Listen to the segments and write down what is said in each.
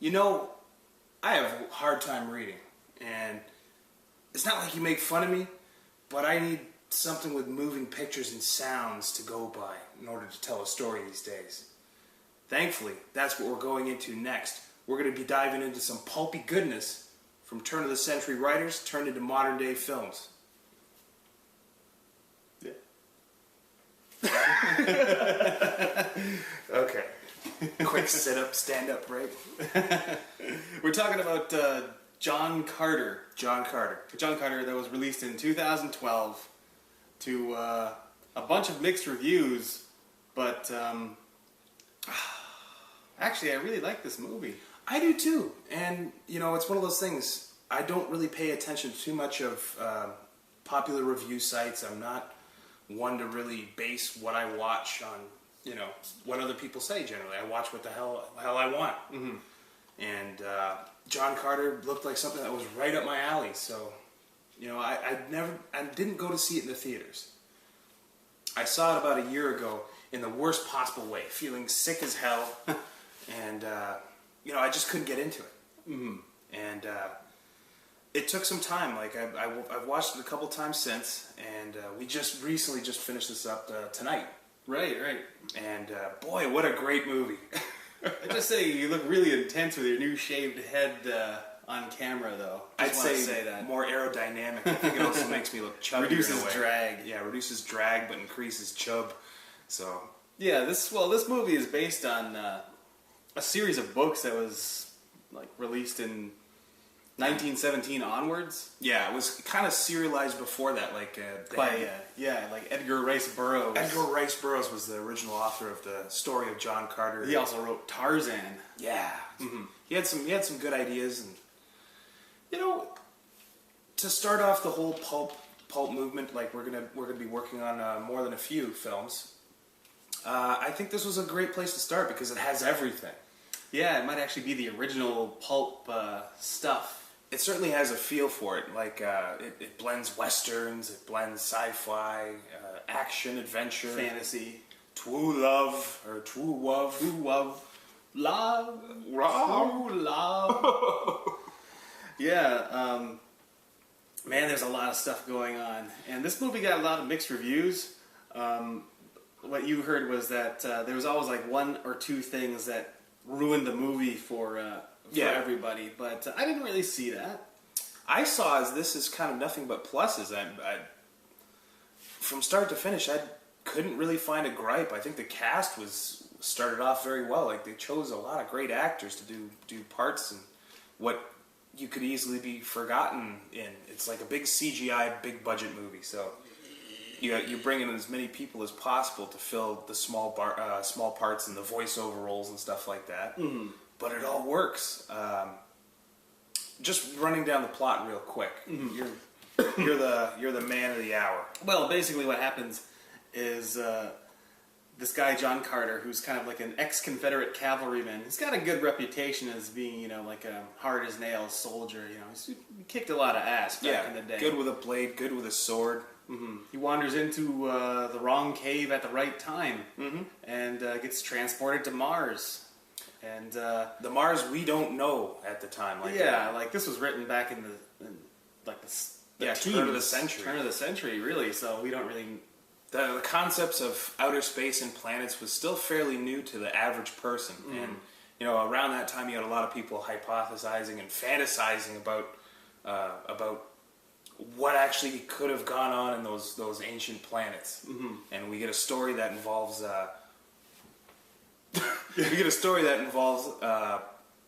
You know, I have a hard time reading, and it's not like you make fun of me, but I need something with moving pictures and sounds to go by in order to tell a story these days. Thankfully, that's what we're going into next. We're going to be diving into some pulpy goodness from turn-of-the-century writers turned into modern-day films. Yeah. Okay. Quick sit-up, stand-up break. We're talking about John Carter. John Carter. John Carter, that was released in 2012 to a bunch of mixed reviews, but actually I really like this movie. I do too, and you know, it's one of those things, I don't really pay attention to too much of popular review sites. I'm not one to really base what I watch on, you know, what other people say generally. I watch what the hell I want. Mm-hmm. And John Carter looked like something that was right up my alley, so, you know, I didn't go to see it in the theaters. I saw it about a year ago in the worst possible way, feeling sick as hell, and, you know, I just couldn't get into it. Mm-hmm. And it took some time. Like, I've watched it a couple times since, and we just recently just finished this up tonight. Right. And boy, what a great movie. I just say you look really intense with your new shaved head on camera, though. I'd say that. More aerodynamic. I think it also makes me look chubby. Reduces drag. Yeah, reduces drag but increases chub. So yeah, this movie is based on a series of books that was like released in 1917 onwards. Yeah, it was kind of serialized before that, like by like Edgar Rice Burroughs. Edgar Rice Burroughs was the original author of the story of John Carter. He also wrote Tarzan. Yeah, mm-hmm. He had some good ideas, and you know, to start off the whole pulp movement, like we're gonna be working on more than a few films. I think this was a great place to start because it has everything. Yeah, it might actually be the original pulp stuff. It certainly has a feel for it. Like it blends westerns, it blends sci-fi, action, adventure, fantasy, true love, love. Yeah, man, there's a lot of stuff going on, and this movie got a lot of mixed reviews. What you heard was that there was always like one or two things that ruined the movie for everybody, but I didn't really see that. I saw as this is kind of nothing but pluses. I from start to finish, I couldn't really find a gripe. I think the cast started off very well. Like they chose a lot of great actors to do parts, and what you could easily be forgotten in. It's like a big CGI, big budget movie, so you bring in as many people as possible to fill the small parts and the voiceover roles and stuff like that. Mm-hmm. But it all works. Just running down the plot real quick. Mm-hmm. You're the man of the hour. Well, basically what happens is this guy John Carter, who's kind of like an ex-Confederate cavalryman. He's got a good reputation as being, you know, like a hard as nails soldier. You know, he kicked a lot of ass back in the day. Good with a blade, good with a sword. Mm-hmm. He wanders into the wrong cave at the right time, mm-hmm. and gets transported to Mars. And the Mars we don't know at the time. Like this was written back in the turn of the century. Turn of the century, really. So we don't really. The concepts of outer space and planets was still fairly new to the average person, and you know, around that time you had a lot of people hypothesizing and fantasizing about what actually could have gone on in those ancient planets. Mm-hmm. And we get a story that involves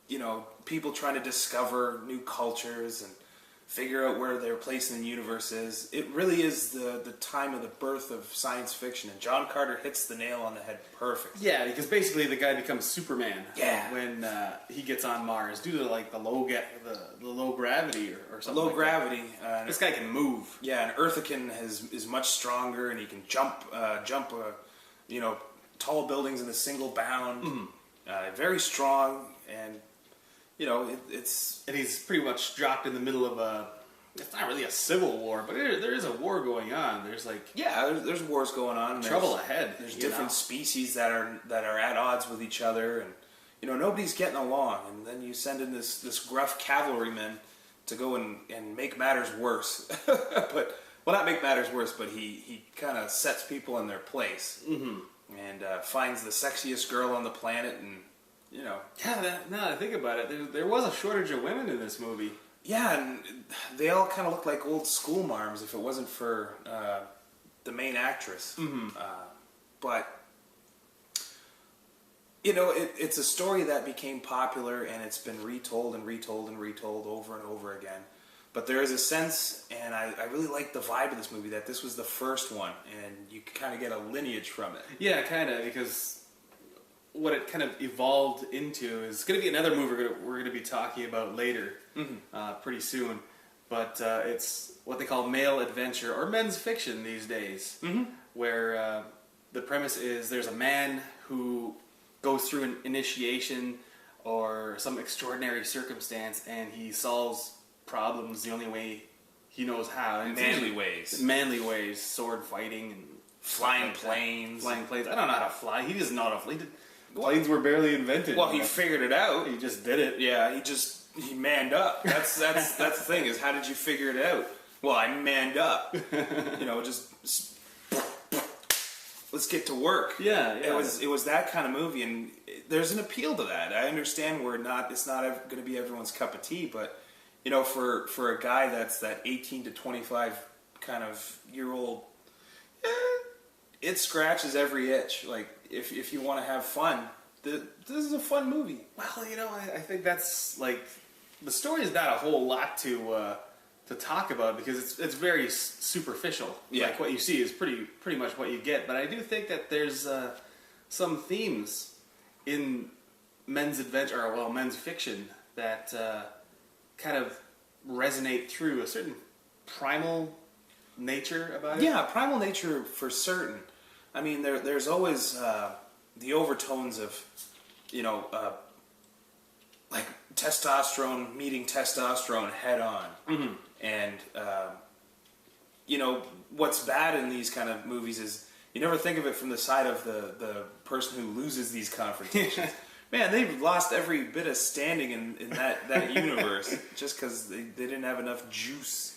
you know, people trying to discover new cultures and figure out where their place in the universe is. It really is the time of the birth of science fiction, and John Carter hits the nail on the head perfect. Yeah, because basically the guy becomes Superman. Yeah. When he gets on Mars due to like the low gravity or something. Low like gravity. This guy can move. Yeah, and Earthican is much stronger, and he can jump you know, tall buildings in a single bound. Mm-hmm. Very strong, and you know, and he's pretty much dropped in the middle of it's not really a civil war, but there is a war going on. There's like there's wars going on. Trouble ahead. There's different species that are at odds with each other, and nobody's getting along, and then you send in this gruff cavalryman to go and make matters worse. Well, not make matters worse, but he kind of sets people in their place, and finds the sexiest girl on the planet, and Yeah, now that I think about it, there was a shortage of women in this movie. Yeah, and they all kind of look like old school marms if it wasn't for the main actress. But it's a story that became popular, and it's been retold and retold and retold over and over again. But there is a sense, and I really like the vibe of this movie, that this was the first one, and you kind of get a lineage from it. Yeah, kind of, because what it kind of evolved into is going to be another movie we're going to be talking about later, pretty soon. But it's what they call male adventure, or men's fiction these days, where the premise is there's a man who goes through an initiation or some extraordinary circumstance, and he solves problems the only way he knows how. And manly ways, sword fighting and flying planes. I don't know how to fly. He doesn't know how to fly. Planes were barely invented. Well, he figured it out. He just did it. Yeah, he manned up. That's the thing, is how did you figure it out? Well, I manned up. Just let's get to work. Yeah. It was that kind of movie, and there's an appeal to that. I understand it's not going to be everyone's cup of tea, but for a guy that's that 18 to 25 kind of year old, it scratches every itch. Like, if you want to have fun, this is a fun movie. Well, I think that's like, the story is not a whole lot to talk about, because it's very superficial. Yeah. Like, what you see is pretty much what you get. But I do think that there's some themes in men's adventure, or men's fiction, that kind of resonate through a certain primal nature about it. Yeah, primal nature for certain. I mean, there's always the overtones of, like testosterone meeting testosterone head on. And, what's bad in these kind of movies is you never think of it from the side of the person who loses these confrontations. Man, they've lost every bit of standing in that universe just because they didn't have enough juice.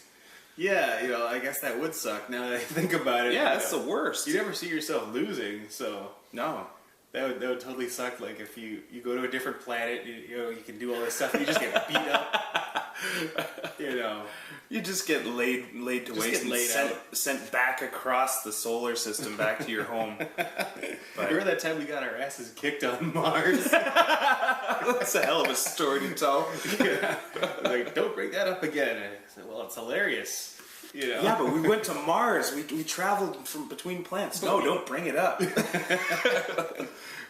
Yeah, I guess that would suck now that I think about it. Yeah, that's the worst. You never see yourself losing, so... No. That would totally suck. Like, if you go to a different planet, you can do all this stuff, and you just get beat up. You just get laid to waste and sent back across the solar system back to your home. But remember that time we got our asses kicked on Mars? That's a hell of a story to tell. Yeah. Like, don't bring that up again. And I said, well, it's hilarious. Yeah, but we went to Mars. We traveled from between planets. No, don't bring it up.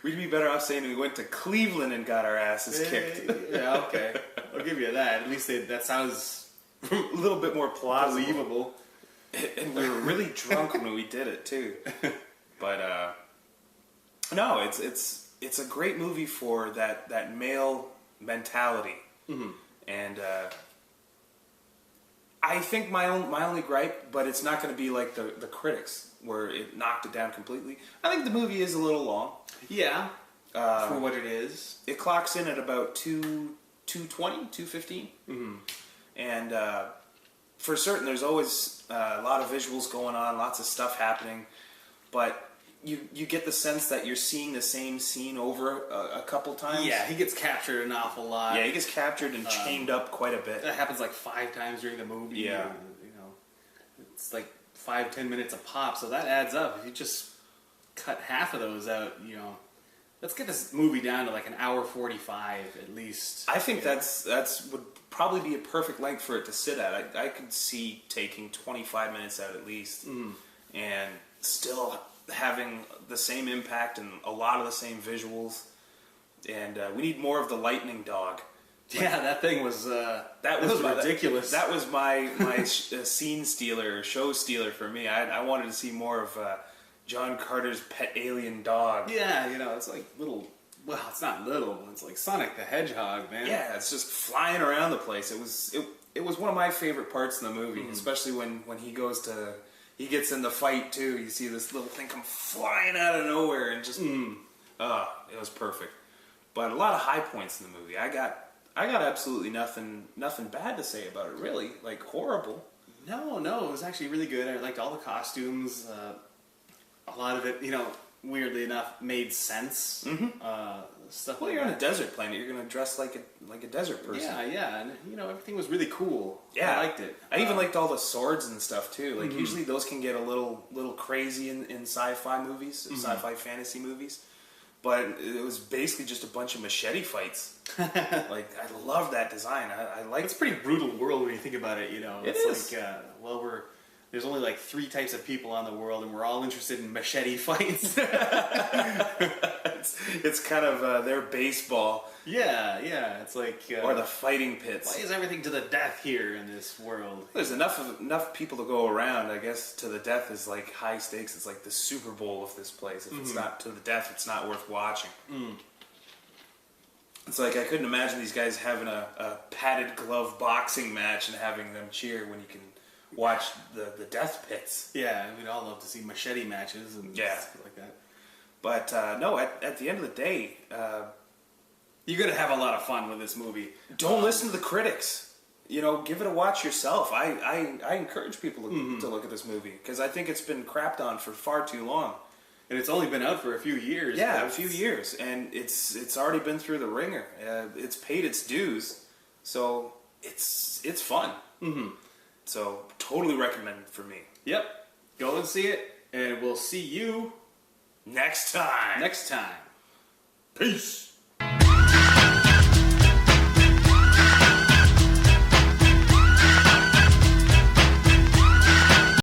We'd be better off saying we went to Cleveland and got our asses kicked. Yeah, okay. I'll give you that. At least that sounds a little bit more plausible. Believable. And we were really drunk when we did it too. But no, it's a great movie for that male mentality. And I think my only gripe, but it's not going to be like the critics, where it knocked it down completely. I think the movie is a little long. Yeah, for what it is. It clocks in at about 2:20, 2:15. And for certain, there's always a lot of visuals going on, lots of stuff happening, but you get the sense that you're seeing the same scene over a couple times. Yeah, he gets captured an awful lot. Yeah, he gets captured and chained up quite a bit. That happens like 5 times during the movie. Yeah. It's like 5-10 minutes a pop, so that adds up. If you just cut half of those out, let's get this movie down to like an hour 45 at least. I think that's would probably be a perfect length for it to sit at. I could see taking 25 minutes out at least, and still having the same impact and a lot of the same visuals. And we need more of the lightning dog. Yeah, that thing was that was ridiculous. That was my scene stealer, or show stealer for me. I wanted to see more of John Carter's pet alien dog. Yeah, it's like little. Well, it's not little. It's like Sonic the Hedgehog, man. Yeah, it's just flying around the place. It was one of my favorite parts in the movie, especially when he gets in the fight too. You see this little thing come flying out of nowhere and just it was perfect. but a lot of high points in the movie. I got absolutely nothing bad to say about it, really. Like, horrible. No, it was actually really good. I liked all the costumes. A lot of it, weirdly enough, made sense. Stuff Well, like you're that. on a desert planet. You're gonna dress like a desert person. Yeah, and everything was really cool. Yeah, I liked it. I even liked all the swords and stuff too. Like usually those can get a little crazy in sci-fi movies, sci-fi fantasy movies. But it was basically just a bunch of machete fights. Like, I love that design. I like. It's a pretty brutal world when you think about it. It It's is. like, there's only like 3 types of people on the world, and we're all interested in machete fights. It's kind of their baseball. Yeah. It's like Or the fighting pits. why is everything to the death here in this world? There's enough people to go around. I guess to the death is like high stakes. It's like the Super Bowl of this place. If it's not to the death, it's not worth watching. It's like I couldn't imagine these guys having a padded glove boxing match and having them cheer when you can watch the death pits. Yeah, we'd all love to see machete matches and stuff like that. But no, at the end of the day, You're gonna have a lot of fun with this movie. don't listen to the critics. Give it a watch yourself. I encourage people to look at this movie because I think it's been crapped on for far too long. And it's only been out for a few years. Yeah, but a few years, and it's already been through the ringer. It's paid its dues, so it's fun. So totally recommend for me. Yep. Go and see it, and we'll see you Next time. next time. Peace.